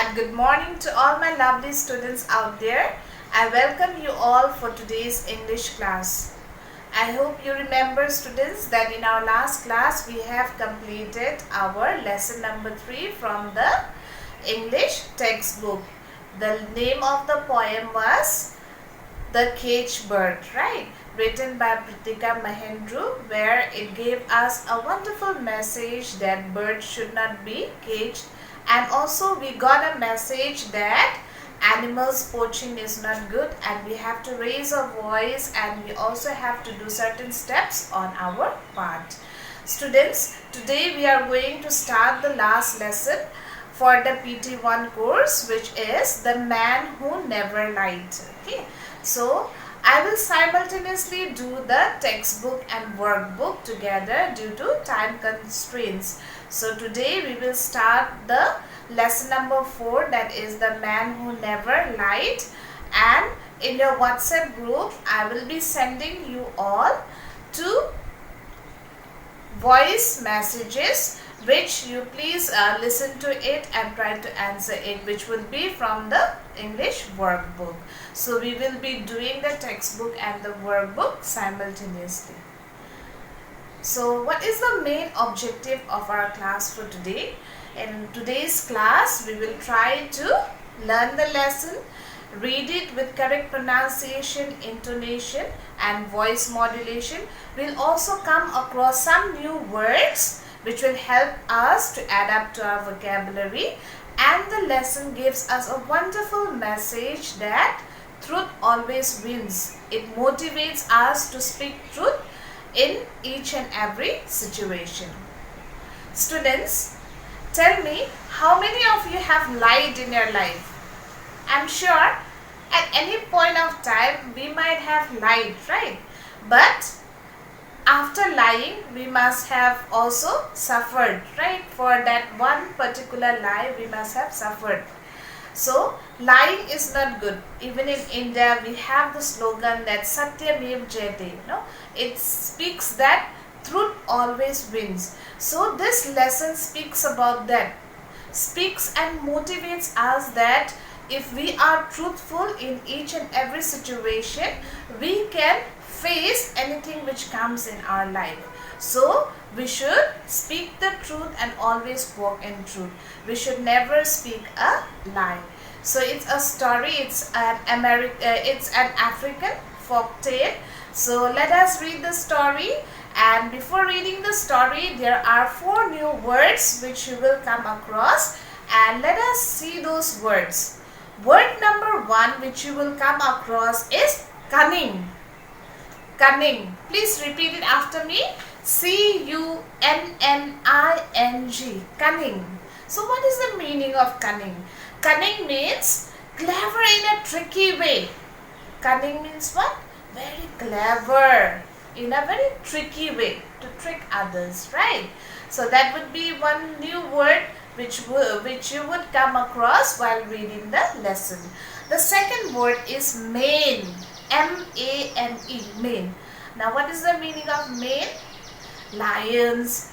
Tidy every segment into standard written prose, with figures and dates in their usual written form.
and good morning to all my lovely students out there. I welcome you all for today's English class. I hope you remember, students, that in our last class we have completed our lesson number 3 from the English textbook. The name of the poem was The Caged Bird, right? Written by Pritika Mahendru, where it gave us a wonderful message that birds should not be caged, and also we got a message that animals poaching is not good and we have to raise our voice, and we also have to do certain steps on our part. Students, today we are going to start the last lesson for the PT1 course, which is The Man Who Never Lied. Okay, so I will simultaneously do the textbook and workbook together due to time constraints. So today we will start the lesson number 4, that is The Man Who Never Lied, and in your WhatsApp group I will be sending you all 2 voice messages, which you please listen to it and try to answer it, which will be from the English workbook. So we will be doing the textbook and the workbook simultaneously. So what is the main objective of our class for today? In today's class we will try to learn the lesson, read it with correct pronunciation, intonation and voice modulation. We'll also come across some new words which will help us to add up to our vocabulary, and the lesson gives us a wonderful message that truth always wins. It motivates us to speak truth in each and every situation. Students, tell me, how many of you have lied in your life? I'm sure at any point of time we might have lied, right? But after lying, we must have also suffered, right? For that one particular lie, we must have suffered. So, lying is not good. Even in India, we have the slogan that Satyamev Jayate. It speaks that truth always wins. So, this lesson speaks about that. Speaks and motivates us that if we are truthful in each and every situation, we can face anything which comes in our life. So we should speak the truth and always walk in truth. We should never speak a lie. So it's a story, it's an African folk tale. So let us read the story, and before reading the story there are 4 new words which you will come across, and let us see those words. Word number 1 which you will come across is cunning. Cunning. Please repeat it after me. C-U-N-N-I-N-G. Cunning. So what is the meaning of cunning? Cunning means clever in a tricky way. Cunning means what? Very clever in a very tricky way, to trick others, right? So that would be one new word which you would come across while reading the lesson. The second word is mane. M-A-N-E, mane. Now what is the meaning of mane? Lions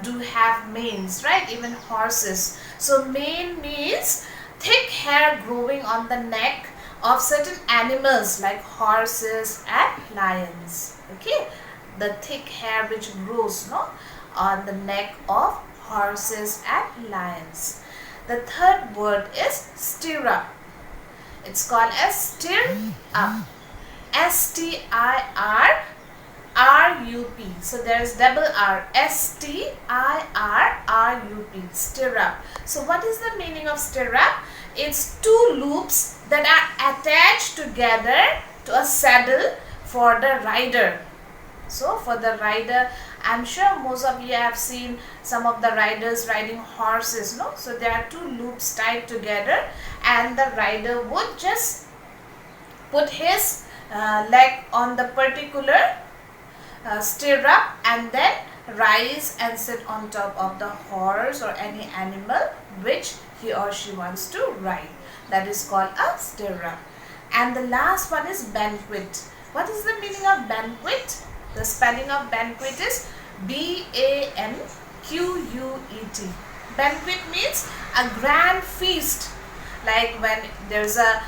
do have manes, right? Even horses. So mane means thick hair growing on the neck of certain animals like horses and lions. Okay, the thick hair which grows on the neck of horses and lions. The third word is stirrup. It's called as stir up. S-T-I-R-R-U-P. So there is double R. S-T-I-R-R-U-P. Stirrup. So what is the meaning of stirrup? It's 2 loops that are attached together to a saddle for the rider. So for the rider, I'm sure most of you have seen some of the riders riding horses, no? So there are 2 loops tied together, and the rider would just put his leg on the particular stirrup and then rise and sit on top of the horse or any animal which he or she wants to ride. That is called a stirrup. And the last one is banquet. What is the meaning of banquet? The spelling of banquet is B-A-N-Q-U-E-T. Banquet means a grand feast Like when there's a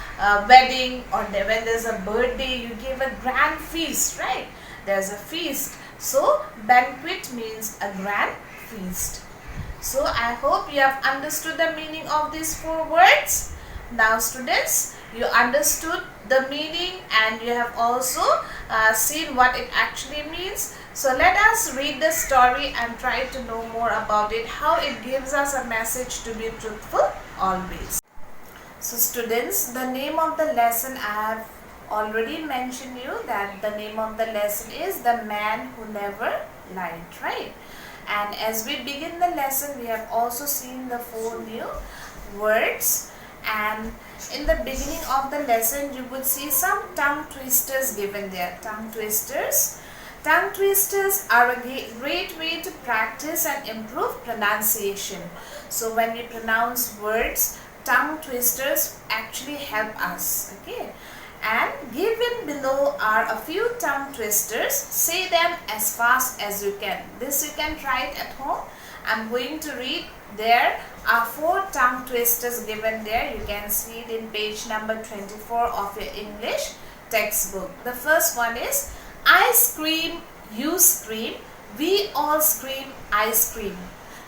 wedding, or when there's a birthday, you give a grand feast, right? There's a feast. So banquet means a grand feast. So I hope you have understood the meaning of these 4 words. Now students, you understood the meaning and you have also seen what it actually means. So let us read the story and try to know more about it, how it gives us a message to be truthful always. So students, the name of the lesson, I have already mentioned you that the name of the lesson is The Man Who Never Lied, right? And as we begin the lesson, we have also seen the 4 new words, and in the beginning of the lesson you would see some tongue twisters given there. Tongue twisters are a great way to practice and improve pronunciation. So when we pronounce words, tongue twisters actually help us. Okay, and given below are a few tongue twisters. Say them as fast as you can. This you can try it at home. I'm going to read. There are 4 tongue twisters given there. You can see it in page number 24 of your English textbook. The first one is, I scream, you scream, we all scream, ice cream.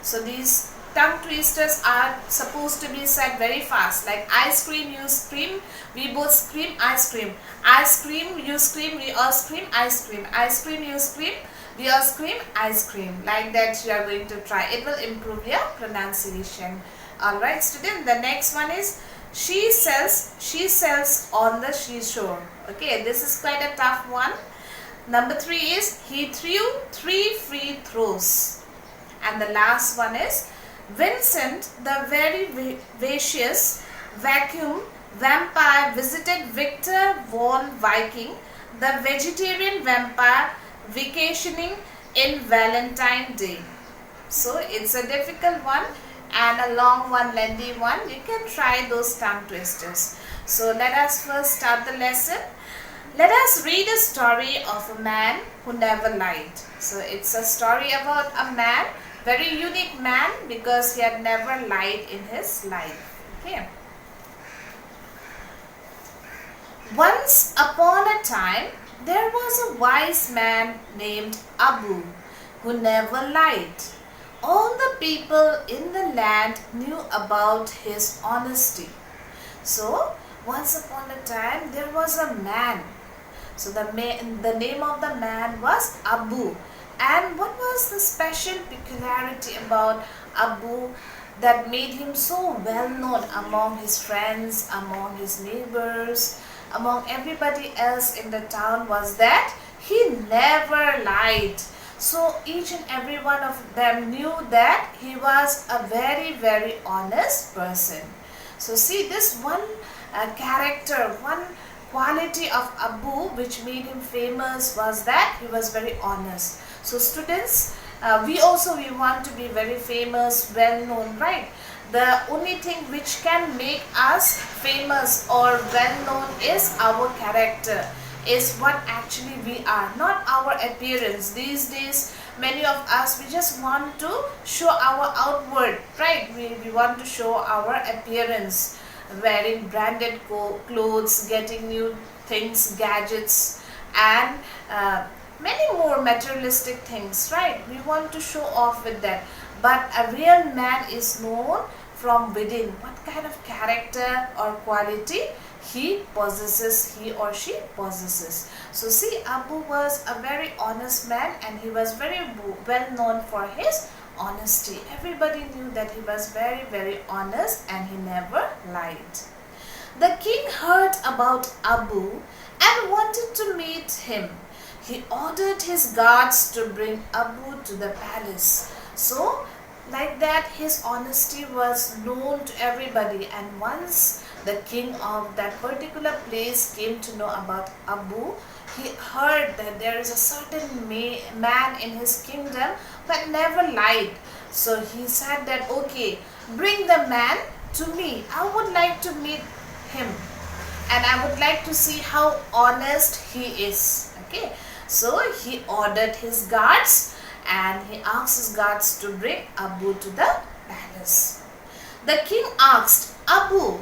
So these tongue twisters are supposed to be said very fast, like I scream, you scream, we both scream, ice cream. I scream, you scream, we all scream, ice cream. I scream, you scream, we all scream, ice cream. Like that you are going to try. It will improve your pronunciation. Alright student, the next one is, she sells on the seashore. Okay, this is quite a tough one. Number 3 is, he threw 3 free throws. And the last one is, Vincent, the very vicious vacuum vampire, visited Victor von Viking, the vegetarian vampire, vacationing in Valentine's Day. So it's a difficult one and a long one, lengthy one. You can try those tongue twisters. So let us first start the lesson. Let us read a story of a man who never lied. So it's a story about a man, very unique man, because he had never lied in his life. Okay. Once upon a time, there was a wise man named Abu who never lied. All the people in the land knew about his honesty. So, once upon a time, there was a man. So, the name of the man was Abu. And what was the special peculiarity about Abu that made him so well known among his friends, among his neighbors, among everybody else in the town, was that he never lied. So each and every one of them knew that he was a very, very honest person. So see, this one character, one quality of Abu which made him famous was that he was very honest. So students, we want to be very famous, well known, right? The only thing which can make us famous or well known is our character, is what actually we are, not our appearance. These days, many of us, we just want to show our outward, right? We want to show our appearance, wearing branded clothes, getting new things, gadgets, and many more materialistic things, right? We want to show off with that. But a real man is known from within, what kind of character or quality he possesses, he or she possesses. So see, Abu was a very honest man and he was very well known for his honesty. Everybody knew that he was very, very honest and he never lied. The king heard about Abu and wanted to meet him. He ordered his guards to bring Abu to the palace. So, like that, his honesty was known to everybody, and once the king of that particular place came to know about Abu, he heard that there is a certain man in his kingdom that never lied. So he said that, okay, bring the man to me. I would like to meet him and I would like to see how honest he is. Okay. So he ordered his guards and he asked his guards to bring Abu to the palace. The king asked, Abu,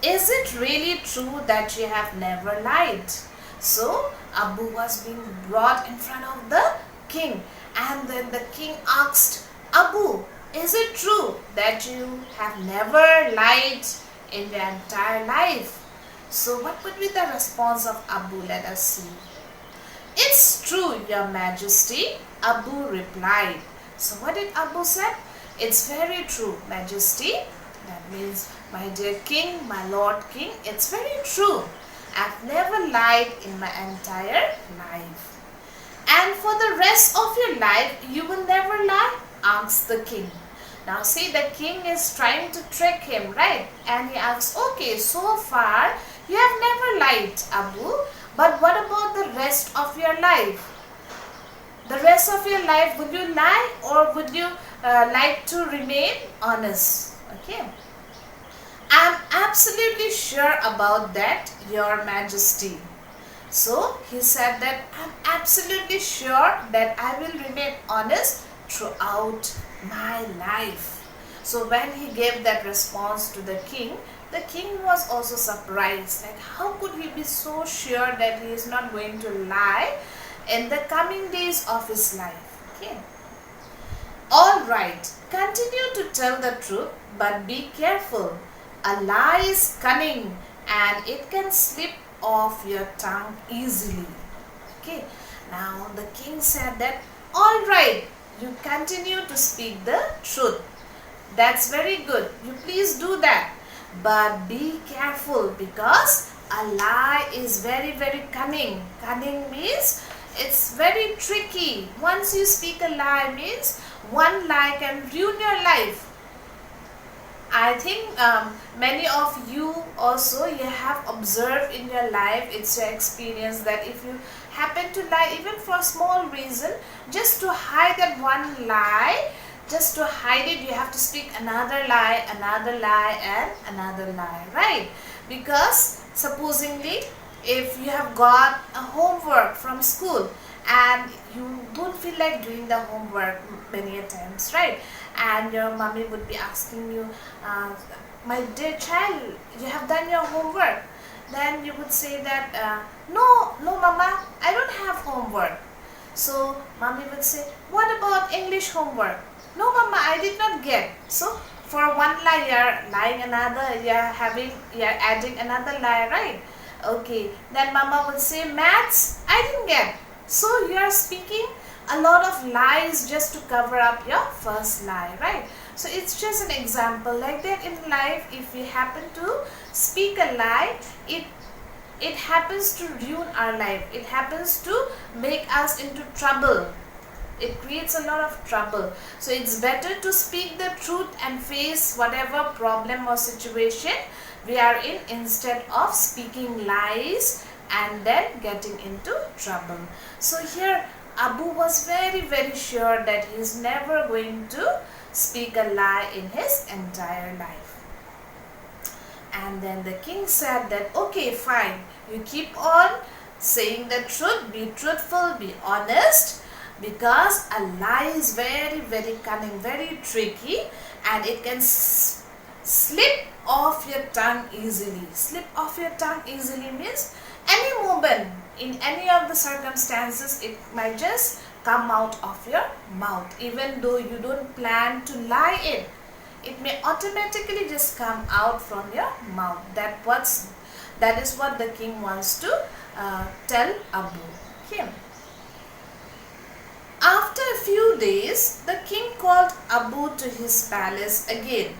Is it really true that you have never lied? So Abu was being brought in front of the king, and then the king asked, Abu, is it true that you have never lied in your entire life? So what would be the response of Abu? Let us see. It's true, your majesty, Abu replied. So what did Abu said? It's very true, majesty. That means, my dear king, my lord king, it's very true. I've never lied in my entire life. And for the rest of your life, you will never lie? Asked the king. Now see, the king is trying to trick him, right? And he asks, okay, so far you have never lied, Abu. But what about the rest of your life? The rest of your life, would you lie or would you like to remain honest? Okay. I'm absolutely sure about that, your majesty. So he said that I'm absolutely sure that I will remain honest throughout my life. So when he gave that response to the king was also surprised. Like, how could he be so sure that he is not going to lie in the coming days of his life? Okay. Alright, continue to tell the truth, but be careful. A lie is cunning and it can slip off your tongue easily. Okay. Now the king said that, alright, you continue to speak the truth. That's very good. You please do that. But be careful, because a lie is very, very cunning. Cunning means it's very tricky. Once you speak a lie means one lie can ruin your life. I think many of you also, you have observed in your life, it's your experience that if you happen to lie even for a small reason, just to hide that one lie, just to hide it, you have to speak another lie and another lie, right? Because supposingly, if you have got a homework from school and you don't feel like doing the homework many a times, right? And your mommy would be asking you, my dear child, you have done your homework. Then you would say that, no mama, I don't have homework. So mommy would say, what about English homework? No mama, I did not get. So for one lie you are lying, another you are adding another lie, right? Okay, then mama would say, maths, I didn't get. So you are speaking a lot of lies just to cover up your first lie, right? So it's just an example. Like that in life, if we happen to speak a lie, it happens to ruin our life. It happens to make us into trouble. It creates a lot of trouble. So it's better to speak the truth and face whatever problem or situation we are in, instead of speaking lies and then getting into trouble. So here Abu was very, very sure that he is never going to speak a lie in his entire life. And then the king said that, okay, fine, you keep on saying the truth, be truthful, be honest, because a lie is very, very cunning, very tricky, and it can slip off your tongue easily. Slip off your tongue easily means any moment, in any of the circumstances, it might just come out of your mouth. Even though you don't plan to lie it may automatically just come out from your mouth. That is what the king wants to tell Abu. Okay. After a few days, the king called Abu to his palace again.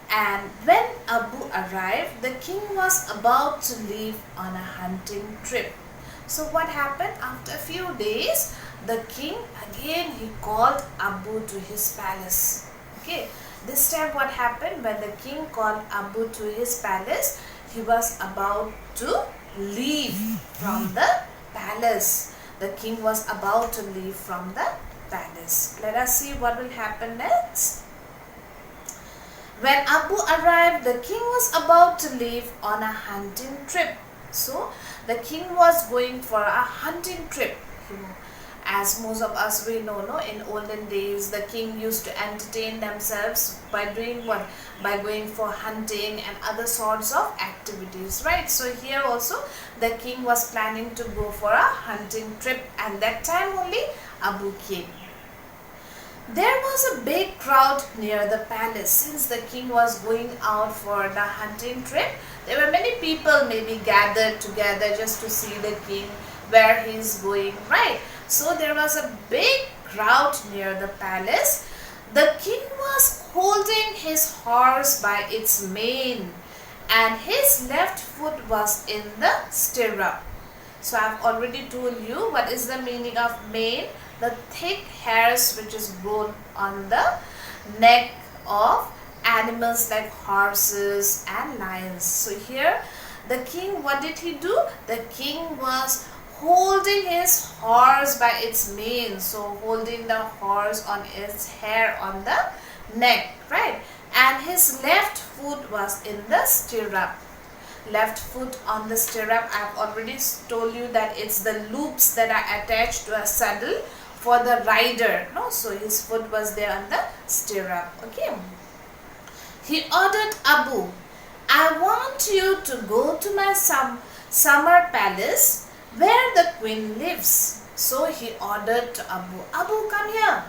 And when Abu arrived, the king was about to leave on a hunting trip. So what happened? After a few days, the king again, he called Abu to his palace. Okay. This time what happened? When the king called Abu to his palace, he was about to leave from the palace. The king was about to leave from the palace. Let us see what will happen next. When Abu arrived, the king was about to leave on a hunting trip. So the king was going for a hunting trip. As most of us we know, no, in olden days the king used to entertain themselves by doing what? By going for hunting and other sorts of activities, right? So here also the king was planning to go for a hunting trip, and that time only Abu came. There was a big crowd near the palace. Since the king was going out for the hunting trip, there were many people maybe gathered together just to see the king, where he is going, right? So there was a big crowd near the palace. The king was holding his horse by its mane, and his left foot was in the stirrup. So I have already told you what is the meaning of mane. The thick hairs which is grown on the neck of animals like horses and lions. So here the king, what did he do? The king was holding his horse by its mane, so holding the horse on its hair on the neck, right? And his left foot was in the stirrup. Left foot on the stirrup, I have already told you that it's the loops that are attached to a saddle for the rider, no? So his foot was there on the stirrup. Okay, he ordered Abu, I want you to go to my summer palace where the queen lives. So he ordered to Abu, Abu, come here.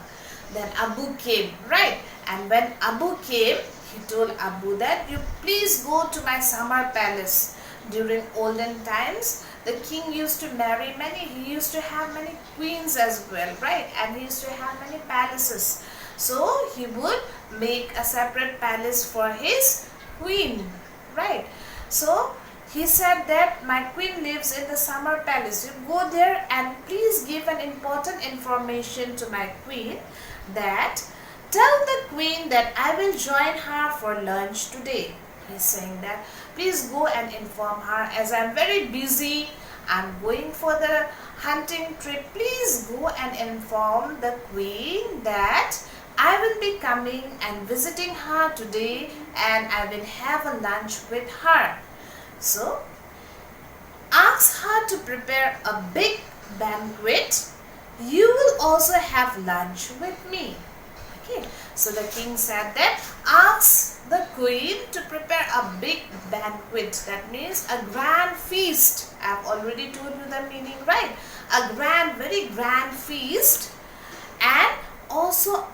Then Abu came, right? And when Abu came, he told Abu that you please go to my summer palace. During olden times, the king used to marry many, he used to have many queens as well, right? And he used to have many palaces. So he would make a separate palace for his queen, right? So he said that my queen lives in the summer palace. You go there and please give an important information to my queen, that tell the queen that I will join her for lunch today. He's saying that please go and inform her, as I'm very busy, I'm going for the hunting trip. Please go and inform the queen that I will be coming and visiting her today, and I will have a lunch with her. So ask her to prepare a big banquet. You will also have lunch with me. Okay, so the king said that ask the queen to prepare a big banquet. That means a grand feast. I have already told you the meaning, right? A grand, very grand feast. And also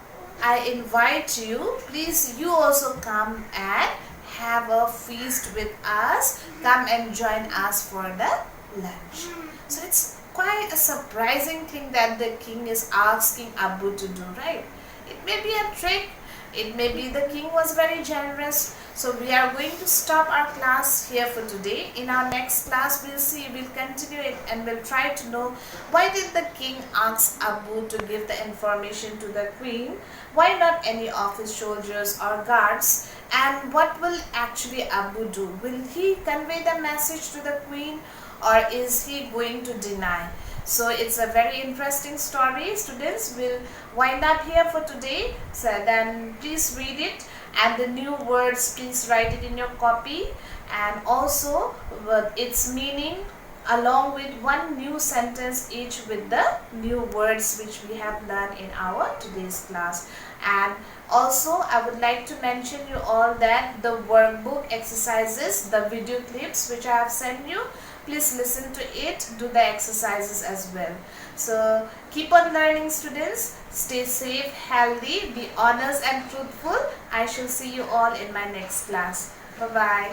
I invite you, please you also come and have a feast with us. Come and join us for the lunch. So it's quite a surprising thing that the king is asking Abu to do, right? It may be a trick, it may be the king was very generous. So we are going to stop our class here for today. In our next class we'll continue it, and we'll try to know why did the king ask Abu to give the information to the queen, why not any office soldiers or guards, and what will actually Abu do? Will he convey the message to the queen, or is he going to deny? So it's a very interesting story. Students, will wind up here for today. So then please read it, and the new words please write it in your copy, and also its meaning along with one new sentence each with the new words which we have learned in our today's class. And also I would like to mention you all that the workbook exercises, the video clips which I have sent you, please listen to it, do the exercises as well. So keep on learning, students. Stay safe, healthy, be honest and truthful. I shall see you all in my next class. Bye-bye.